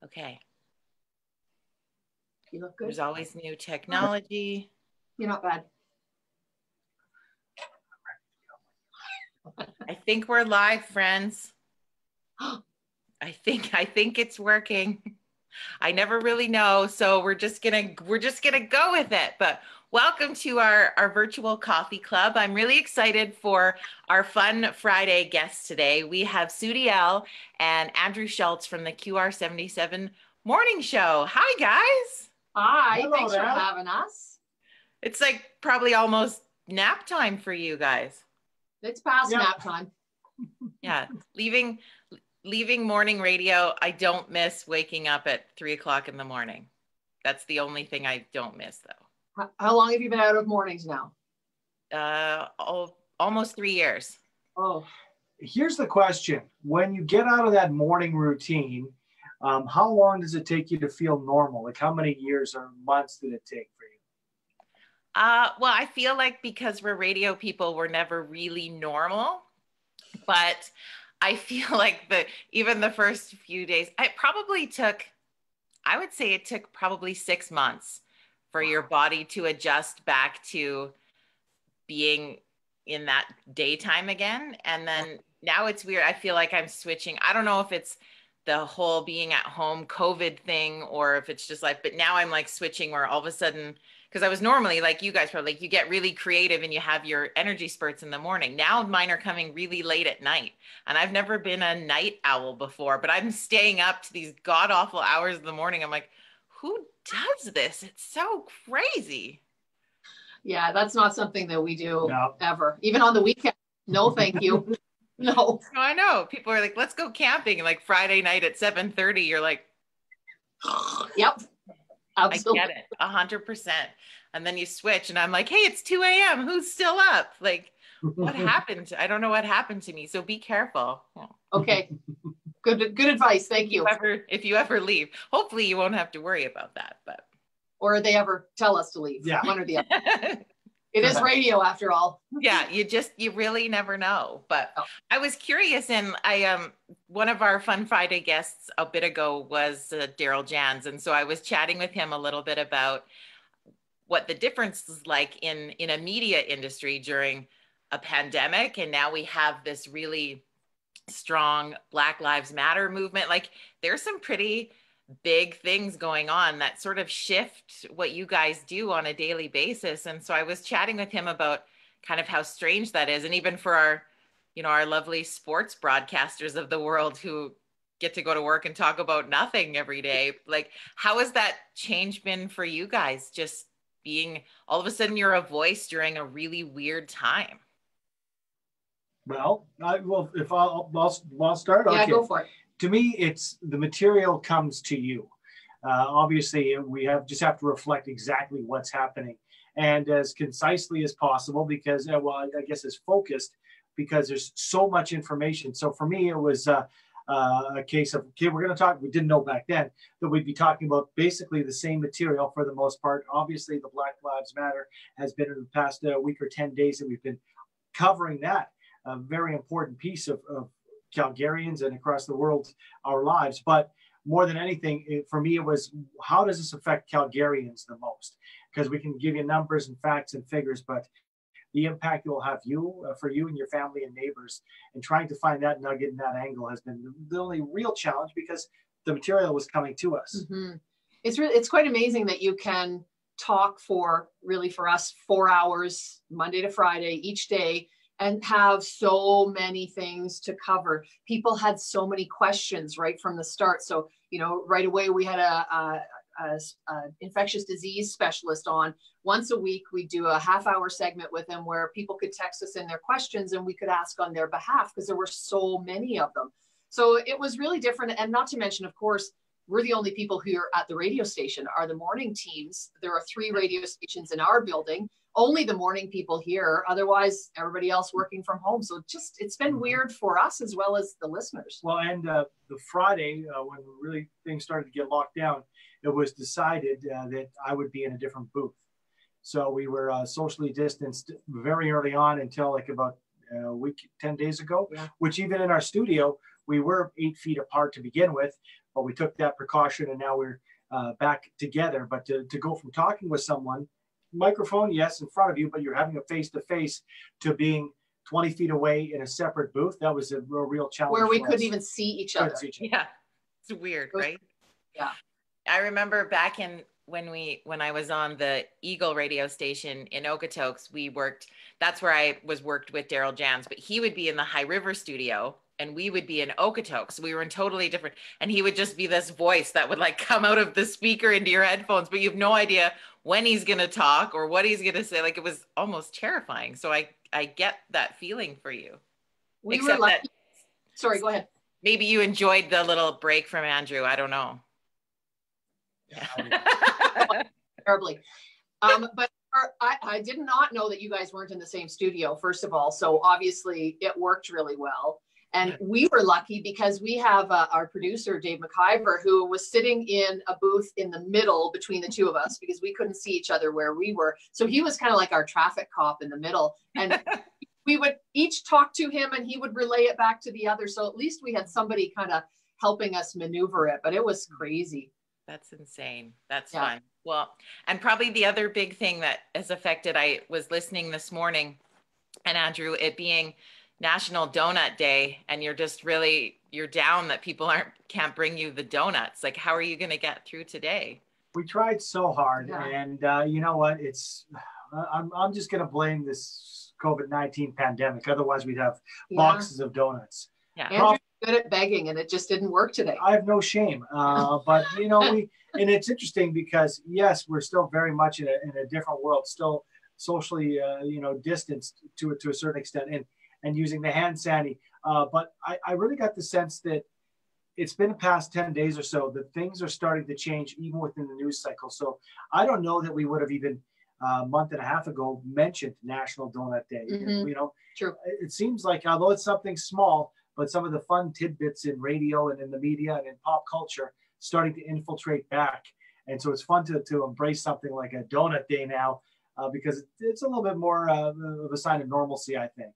Okay. You look good. There's always new technology. You're not bad. I think we're live, friends. I think it's working. I never really know, so we're just gonna go with it. But welcome to our virtual coffee club. I'm really excited for our fun Friday guests today. We have Deyell and Andrew Schultz from the QR77 morning show. Hi guys. Hi, thanks for having us. It's like probably almost nap time for you guys. It's past nap time. Yeah, leaving morning radio. I don't miss waking up at 3 o'clock in the morning. That's the only thing I don't miss though. How long have you been out of mornings now? Almost 3 years. Oh, here's the question. When you get out of that morning routine, how long does it take you to feel normal? Like how many years or months did it take for you? Well, I feel like because we're radio people, we're never really normal, but I feel like even the first few days, I would say it took probably 6 months for your body to adjust back to being in that daytime again. And then now it's weird. I feel like I'm switching. I don't know if it's the whole being at home COVID thing or if it's just like, but now I'm like switching where all of a sudden, because I was normally like you guys probably, like you get really creative and you have your energy spurts in the morning. Now mine are coming really late at night. And I've never been a night owl before, but I'm staying up to these god awful hours of the morning. I'm like, who does this? It's so crazy. Yeah, that's not something that we do ever. Even on the weekend. No, thank you. No. I know. People are like, let's go camping. Like Friday night at 7:30, you're like, yep. Absolutely. I get it, 100%. And then you switch and I'm like, hey, it's 2 a.m. Who's still up? Like, what happened? I don't know what happened to me. So be careful. Okay. Good advice. Thank you. If you ever leave, hopefully you won't have to worry about that. Or they ever tell us to leave. Yeah. One or the other. It is radio after all. Yeah, you really never know. But I was curious, and one of our Fun Friday guests a bit ago was Darryl Jams, and so I was chatting with him a little bit about what the difference is like in a media industry during a pandemic, and now we have this really strong Black Lives Matter movement. Like there's some pretty big things going on that sort of shift what you guys do on a daily basis. And so I was chatting with him about kind of how strange that is. And even for our lovely sports broadcasters of the world who get to go to work and talk about nothing every day, like how has that change been for you guys? Just being all of a sudden you're a voice during a really weird time. Well, if I'll start. Yeah, okay. Go for it. To me, it's the material comes to you. Obviously, we just have to reflect exactly what's happening and as concisely as possible because, I guess as focused because there's so much information. So for me, it was a case of, okay, we're going to talk, we didn't know back then that we'd be talking about basically the same material for the most part. Obviously, the Black Lives Matter has been in the past week or 10 days that we've been covering that, a very important piece of Calgarians and across the world, our lives. But more than anything, for me, it was how does this affect Calgarians the most? Because we can give you numbers and facts and figures, but the impact it will have for you and your family and neighbors, and trying to find that nugget and that angle has been the only real challenge because the material was coming to us. Mm-hmm. It's quite amazing that you can talk for us 4 hours, Monday to Friday, each day, and have so many things to cover. People had so many questions right from the start. So, right away we had a infectious disease specialist on. Once a week, we do a half-hour segment with them where people could text us in their questions and we could ask on their behalf because there were so many of them. So it was really different. And not to mention, of course, we're the only people who are at the radio station are the morning teams. There are 3 radio stations in our building. Only the morning people here, otherwise everybody else working from home. So it's been weird for us as well as the listeners. Well, and the Friday, when really things started to get locked down, it was decided that I would be in a different booth. So we were socially distanced very early on until like about a week, 10 days ago, which even in our studio, we were 8 feet apart to begin with. but we took that precaution and now we're back together. But to go from talking with someone, microphone, yes, in front of you, but you're having a face-to-face, to being 20 feet away in a separate booth, that was a real challenge. Where we couldn't even see each other. Yeah, it's weird, right? Yeah. I remember back in when I was on the Eagle radio station in Okotoks, that's where I worked with Darryl Jams, but he would be in the High River studio and we would be in Okotoks. We were in totally different, and he would just be this voice that would like come out of the speaker into your headphones, but you have no idea when he's going to talk or what he's going to say. Like, it was almost terrifying. So I get that feeling for you. We were lucky. Sorry, go ahead. Maybe you enjoyed the little break from Andrew. I don't know. Yeah. Terribly. But I did not know that you guys weren't in the same studio, first of all. So obviously it worked really well. And we were lucky because we have our producer, Dave McIver, who was sitting in a booth in the middle between the two of us because we couldn't see each other where we were. So he was kind of like our traffic cop in the middle. And we would each talk to him and he would relay it back to the other. So at least we had somebody kind of helping us maneuver it, but it was crazy. That's insane. That's fun. Well, and probably the other big thing that has affected, I was listening this morning, and Andrew, it being National Donut Day, and you're down that people can't bring you the donuts. Like, how are you going to get through today? We tried so hard, and you know what? I'm just going to blame this COVID-19 pandemic. Otherwise, we'd have boxes of donuts. Yeah. Andrew's good at begging, and it just didn't work today. I have no shame, but you know, and it's interesting because yes, we're still very much in a different world, still socially, distanced to a certain extent, and using the hand sanitizer. But I really got the sense that it's been the past 10 days or so that things are starting to change even within the news cycle. So I don't know that we would have even a month and a half ago mentioned National Donut Day. Mm-hmm. True. It seems like, although it's something small, but some of the fun tidbits in radio and in the media and in pop culture starting to infiltrate back. And so it's fun to embrace something like a Donut Day now because it's a little bit more of a sign of normalcy, I think.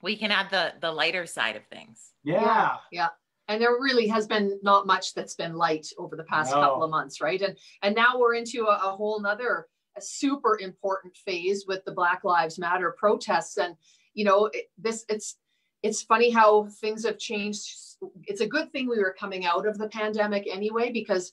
We can add the lighter side of things. Yeah. And there really has been not much that's been light over the past couple of months, right? And now we're into a whole nother super important phase with the Black Lives Matter protests. And, it's funny how things have changed. It's a good thing we were coming out of the pandemic anyway, because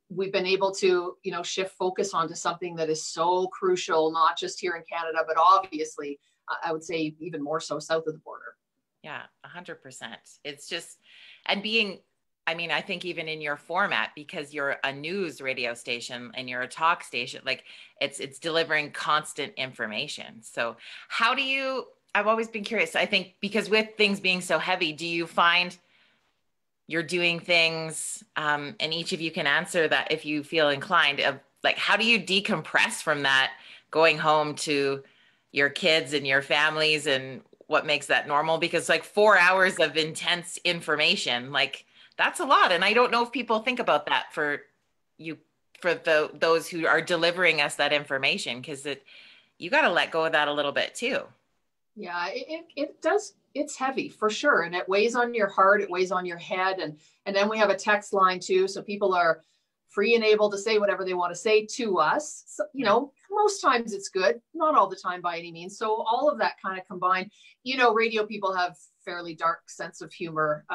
we've been able to, shift focus onto something that is so crucial, not just here in Canada, but obviously, I would say even more so south of the border. Yeah, 100%. It's just, and I think even in your format, because you're a news radio station and you're a talk station, like it's delivering constant information. So I've always been curious. I think because with things being so heavy, do you find you're doing things, and each of you can answer that if you feel inclined, of like, how do you decompress from that, going home to your kids and your families, and what makes that normal? Because like 4 hours of intense information, like that's a lot. And I don't know if people think about that for those who are delivering us that information, because you got to let go of that a little bit too. Yeah, it does. It's heavy for sure. And it weighs on your heart. It weighs on your head. And then we have a text line too. So people are free and able to say whatever they want to say to us. So, most times it's good, not all the time by any means. So all of that kind of combined, radio people have fairly dark sense of humor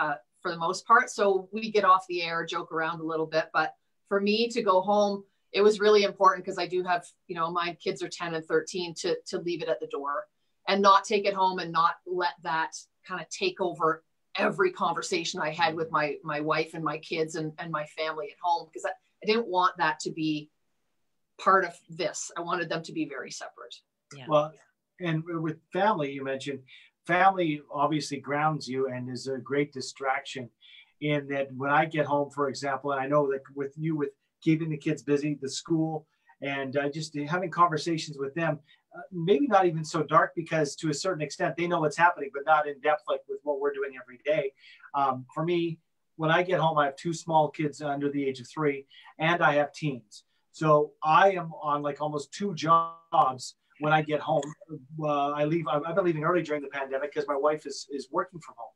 for the most part. So we get off the air, joke around a little bit. But for me to go home, it was really important because I do have, my kids are 10 and 13 to leave it at the door and not take it home and not let that kind of take over every conversation I had with my wife and my kids and my family at home, because I didn't want that to be part of this. I wanted them to be very separate. Yeah. Well, and with family, you mentioned family obviously grounds you and is a great distraction in that when I get home, for example, and I know that with keeping the kids busy, the school, and just having conversations with them, maybe not even so dark, because to a certain extent they know what's happening, but not in depth like with what we're doing every day. For me, when I get home, I have two small kids under the age of 3, and I have teens. So I am on like almost 2 jobs when I get home. I've been leaving early during the pandemic because my wife is working from home.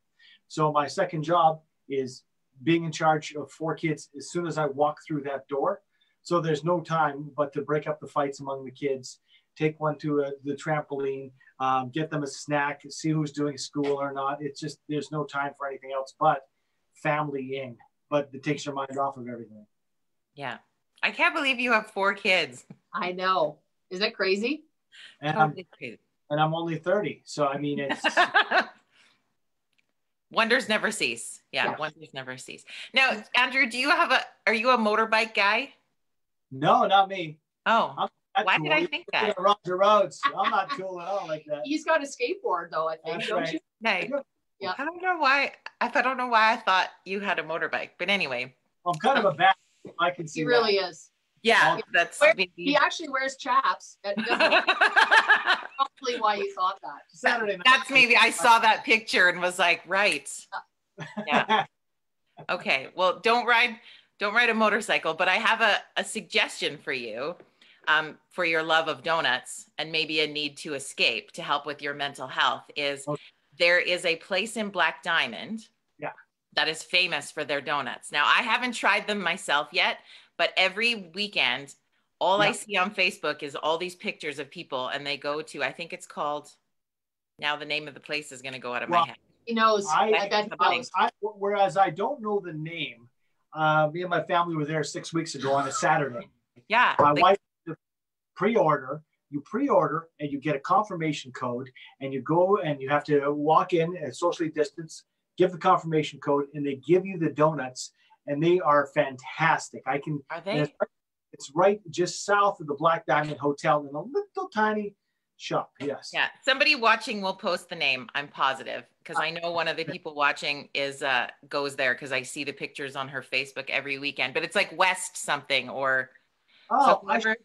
So my second job is being in charge of 4 kids as soon as I walk through that door. So there's no time but to break up the fights among the kids, take one to the trampoline, get them a snack, see who's doing school or not. It's just, there's no time for anything else but family in, but it takes your mind off of everything. Yeah. I can't believe you have 4 kids. I know. Isn't it crazy? And, Totally crazy. and I'm only 30. So, I mean, it's... Wonders never cease. Yeah, Yeah. wonders never cease. Now, Andrew, are you a motorbike guy? No, not me. Oh, why cool. did I think that? Roger Roads. I'm not cool at all like that. He's got a skateboard though, I think, That's don't right. you? Hey, Yeah. I don't know why. I don't know why I thought you had a motorbike, but anyway. I'm kind of a bad. I can see He really is. Yeah, that's He actually wears chaps. That's probably why you thought that. Saturday night. That's maybe I saw that picture and was like, right. Yeah. Okay. Well, don't ride a motorcycle, but I have a suggestion for you, for your love of donuts and maybe a need to escape to help with your mental health is there is a place in Black Diamond that is famous for their donuts. Now, I haven't tried them myself yet, but every weekend, all I see on Facebook is all these pictures of people and they go to, I think it's called, now the name of the place is going to go out of my head. He knows. I bet he knows. Whereas I don't know the name. Me and my family were there 6 weeks ago on a Saturday. Yeah. My wife pre-order. You pre-order and you get a confirmation code and you go and you have to walk in and socially distance, give the confirmation code, and they give you the donuts, and they are fantastic. Are they? It's right just south of the Black Diamond Hotel in a little tiny shop. Yes. Yeah. Somebody watching will post the name. I'm positive because I know one of the people watching goes there because I see the pictures on her Facebook every weekend. But it's like West something or so whoever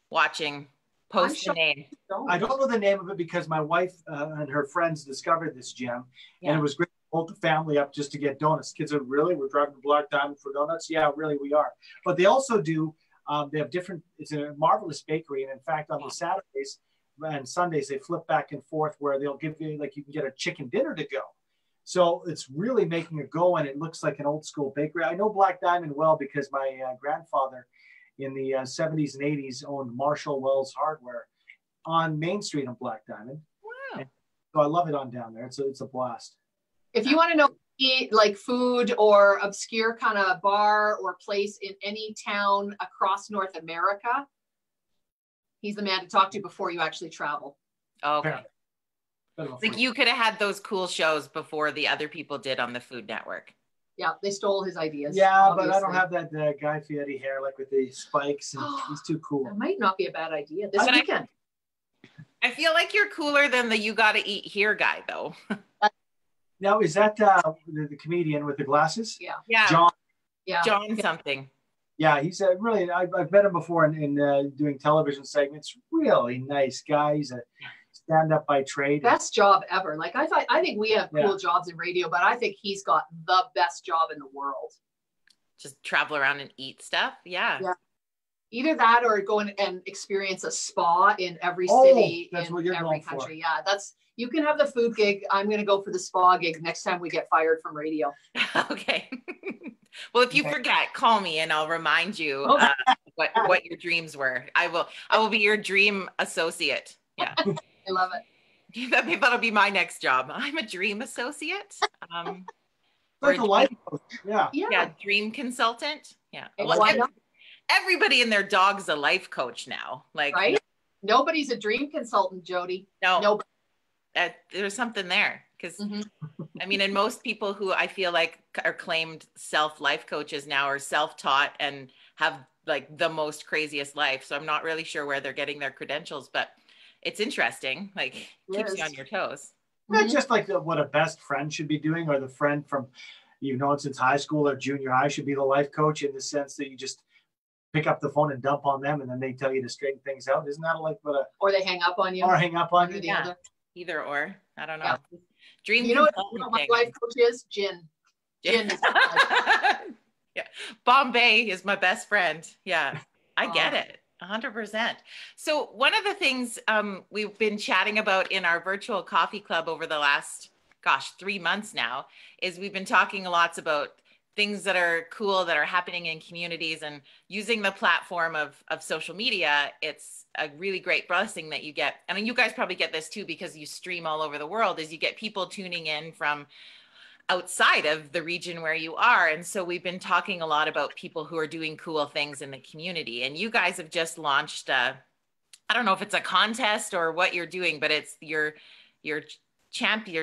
watching post the name. I don't know the name of it because my wife and her friends discovered this gem, and it was great. Hold the family up just to get donuts. Kids are really, we're driving to Black Diamond for donuts. Yeah, really, we are. But they also do. They have different. It's a marvelous bakery, and in fact, on the Saturdays and Sundays, they flip back and forth where they'll give you like you can get a chicken dinner to go. So it's really making a go, and it looks like an old school bakery. I know Black Diamond well because my grandfather in the 70s and 80s owned Marshall Wells Hardware on Main Street on Black Diamond. Wow! And so I love it on down there. It's a blast. If you want to know like food or obscure kind of bar or place in any town across North America, he's the man to talk to before you actually travel. Okay. Like you could have had those cool shows before the other people did on the Food Network. Yeah, they stole his ideas. Yeah, obviously. but I don't have that Guy Fieri hair like with the spikes, and he's too cool. That might not be a bad idea this weekend. I feel like you're cooler than the You Gotta Eat Here guy, though. Now, is that the comedian with the glasses? Yeah. Yeah. John. Yeah. John something. Yeah, he's really, I've met him before in doing television segments. Really nice guy. He's a stand-up by trade. Best job ever. Like I think we have cool jobs in radio, but I think he's got the best job in the world. Just travel around and eat stuff. Yeah. Either that or go in and experience a spa in every city in every country. Yeah, you can have the food gig. I'm going to go for the spa gig next time we get fired from radio. Okay. Well, if you forget, call me and I'll remind you what your dreams were. I will be your dream associate. Yeah. I love it. Maybe that'll be my next job. I'm a dream associate. Like a life coach. Yeah. Dream consultant. Yeah. Why not? Everybody and their dog's a life coach now. Like, right? Nobody's a dream consultant, Jody. No. Nobody. There's something there because I mean, and most people who I feel like are claimed life coaches now are self-taught and have like the most craziest life. So I'm not really sure where they're getting their credentials, but it's interesting. Like keeps you on your toes. Not just like what a best friend should be doing, or the friend from you've known since high school or junior high should be the life coach in the sense that you just pick up the phone and dump on them and then they tell you to straighten things out. Isn't that like what or they hang up on you? Or hang up on you. Yeah. Either or. I don't know. Yeah. Dream. You know what my life coach is? Gin. Gin is yeah. Bombay is my best friend. Yeah. I get it. 100%. So one of the things we've been chatting about in our virtual coffee club over the last, 3 months now, is we've been talking lots about things that are cool that are happening in communities, and using the platform of social media, it's a really great blessing that you get. I mean, you guys probably get this too because you stream all over the world, is you get people tuning in from outside of the region where you are. And so we've been talking a lot about people who are doing cool things in the community. And you guys have just launched I don't know if it's a contest or what you're doing, but it's your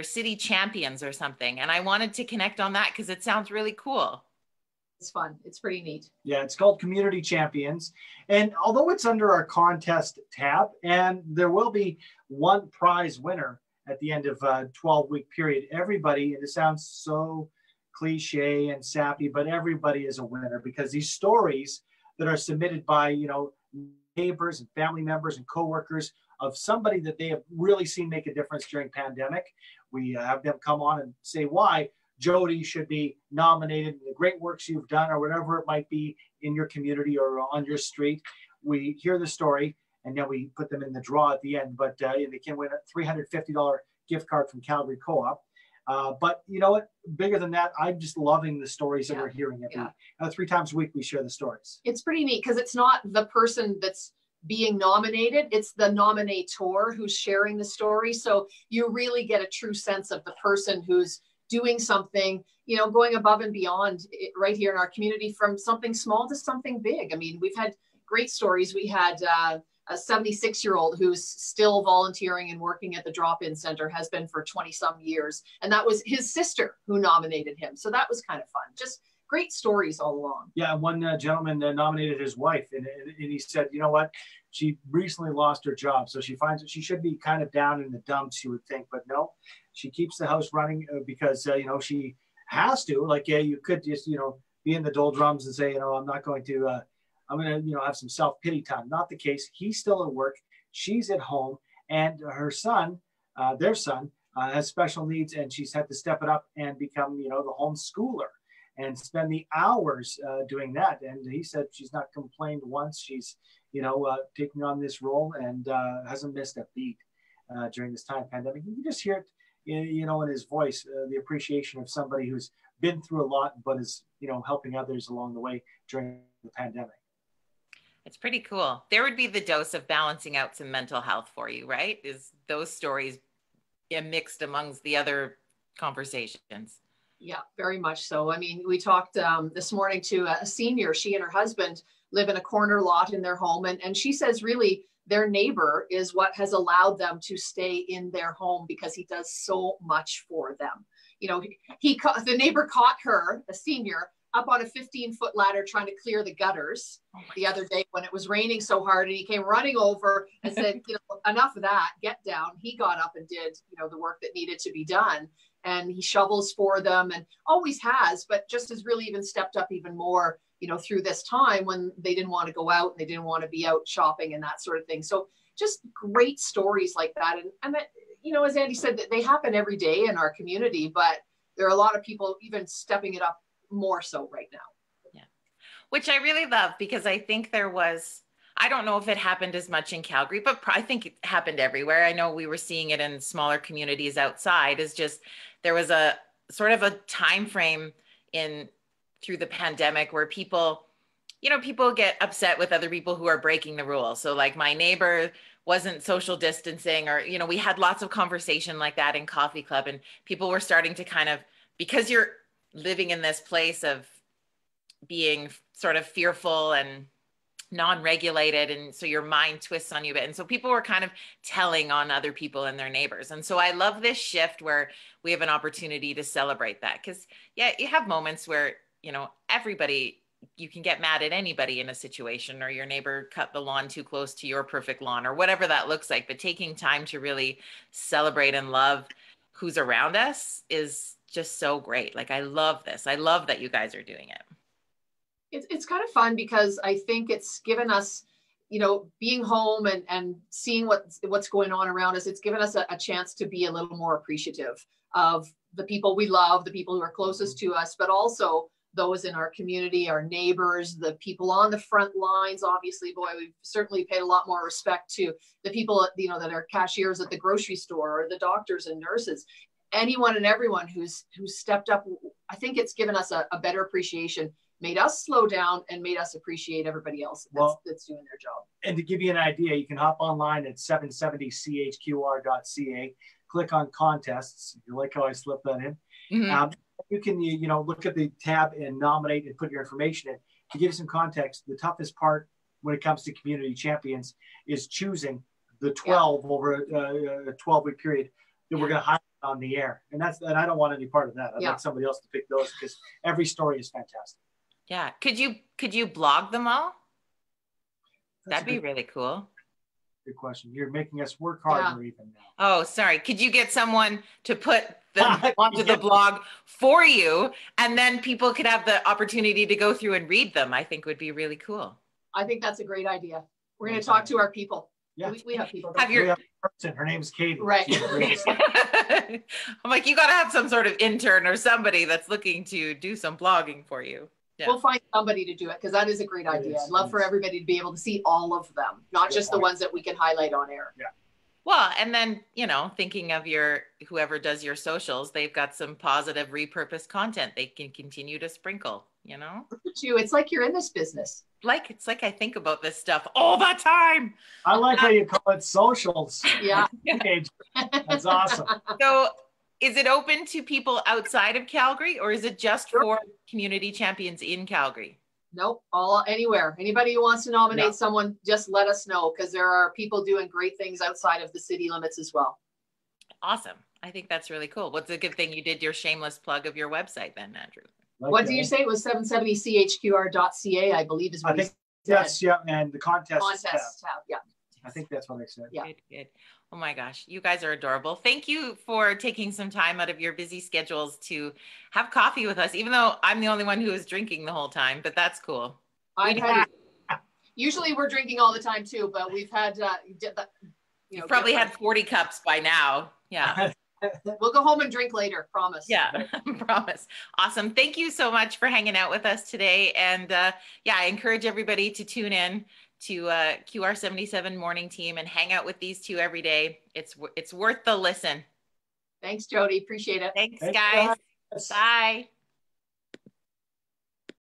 city champions or something. And I wanted to connect on that because it sounds really cool. It's fun. It's pretty neat. Yeah, it's called Community Champions. And although it's under our contest tab, and there will be one prize winner at the end of a 12-week period, everybody, and it sounds so cliche and sappy, but everybody is a winner, because these stories that are submitted by, you know, neighbors and family members and coworkers of somebody that they have really seen make a difference during pandemic, we have them come on and say why Jody should be nominated, the great works you've done, or whatever it might be in your community or on your street. We hear the story, and then we put them in the draw at the end. But they can win a $350 gift card from Calgary Co-op. But you know what? Bigger than that, I'm just loving the stories that we're hearing every 3 times a week. We share the stories. It's pretty neat because it's not the person that's being nominated, it's the nominator who's sharing the story. So you really get a true sense of the person who's doing something, you know, going above and beyond right here in our community, from something small to something big. I mean, we've had great stories. We had a 76-year-old who's still volunteering and working at the drop-in center, has been for 20 some years. And that was his sister who nominated him. So that was kind of fun. Just great stories all along. Yeah, one gentleman nominated his wife, and he said, you know what? She recently lost her job, so she finds that she should be kind of down in the dumps, you would think, but no, she keeps the house running because, you know, she has to. Like, yeah, you could just, you know, be in the doldrums and say, you know, I'm not going to, I'm going to, you know, have some self-pity time. Not the case. He's still at work. She's at home, and her son, their son, has special needs, and she's had to step it up and become, you know, the homeschooler and spend the hours doing that. And he said she's not complained once. She's, you know, taking on this role and hasn't missed a beat during this time pandemic. You can just hear it, you know, in his voice, the appreciation of somebody who's been through a lot, but is, you know, helping others along the way during the pandemic. It's pretty cool. There would be the dose of balancing out some mental health for you, right? Is those stories mixed amongst the other conversations? Yeah, very much so. I mean, we talked this morning to a senior. She and her husband live in a corner lot in their home. And she says really their neighbor is what has allowed them to stay in their home, because he does so much for them. You know, the neighbor caught her, a senior, up on a 15-foot ladder trying to clear the gutters the other day when it was raining so hard, and he came running over and said, you know, enough of that, get down. He got up and did, you know, the work that needed to be done. And he shovels for them and always has, but just has really even stepped up even more, you know, through this time when they didn't want to go out and they didn't want to be out shopping and that sort of thing. So just great stories like that. And that, you know, as Andy said, that they happen every day in our community, but there are a lot of people even stepping it up more so right now. Yeah. Which I really love, because I think there was, I don't know if it happened as much in Calgary, but I think it happened everywhere. I know we were seeing it in smaller communities outside. Is just there was a sort of a time frame through the pandemic where people, you know, people get upset with other people who are breaking the rules. So like my neighbor wasn't social distancing, or, you know, we had lots of conversation like that in coffee club, and people were starting to kind of, because you're living in this place of being sort of fearful and non-regulated, and so your mind twists on you a bit, and so people were kind of telling on other people and their neighbors. And so I love this shift where we have an opportunity to celebrate that, because yeah, you have moments where, you know, everybody, you can get mad at anybody in a situation, or your neighbor cut the lawn too close to your perfect lawn, or whatever that looks like. But taking time to really celebrate and love who's around us is just so great. Like, I love this. I love that you guys are doing it. It's kind of fun because I think it's given us, you know, being home and seeing what's going on around us. It's given us a chance to be a little more appreciative of the people we love, the people who are closest to us, but also those in our community, our neighbors, the people on the front lines. Obviously, boy, we've certainly paid a lot more respect to the people, you know, that are cashiers at the grocery store, or the doctors and nurses. anyone and everyone who's stepped up. I think it's given us a better appreciation, made us slow down, and made us appreciate everybody else that's doing their job. And to give you an idea, you can hop online at 770chqr.ca, click on contests. If you like how I slipped that in. Mm-hmm. You can look at the tab and nominate and put your information in. To give you some context, the toughest part when it comes to community champions is choosing the 12 over a 12-week period that we're going to highlight on the air. And I don't want any part of that. I'd like somebody else to pick those because every story is fantastic. Yeah. Could you blog them all? That'd be really cool. Good question. You're making us work harder even now. Oh, sorry. Could you get someone to put them onto the blog for you, and then people could have the opportunity to go through and read them? I think would be really cool. I think that's a great idea. We're going to talk to our people. Yeah, we have people. Her name's Katie. Right. I'm like, you got to have some sort of intern or somebody that's looking to do some blogging for you. Yeah. We'll find somebody to do it because that is a great idea. I'd love for everybody to be able to see all of them, not just the ones that we can highlight on air. Yeah. Well, and then, thinking of whoever does your socials, they've got some positive repurposed content they can continue to sprinkle, It's like you're in this business. It's like I think about this stuff all the time. I like how you call it socials. Yeah. That's awesome. So is it open to people outside of Calgary, or is it just for community champions in Calgary? Nope, anywhere. Anybody who wants to nominate someone, just let us know, because there are people doing great things outside of the city limits as well. Awesome. I think that's really cool. What's a good thing you did your shameless plug of your website then, Andrew? What did you say? It was 770chqr.ca, I believe is what he said. Yes, and the contest tab. Yeah. I think that's what I said. Yeah. Good. Oh my gosh, you guys are adorable. Thank you for taking some time out of your busy schedules to have coffee with us, even though I'm the only one who is drinking the whole time, but that's cool. Usually we're drinking all the time too, but we've had, you've probably had 40 cups by now. Yeah. We'll go home and drink later, promise. Yeah, promise. Awesome. Thank you so much for hanging out with us today. And I encourage everybody to tune in to QR77 Morning Team and hang out with these two every day. It's worth the listen. Thanks, Jody. Appreciate it. Thanks guys. Bye.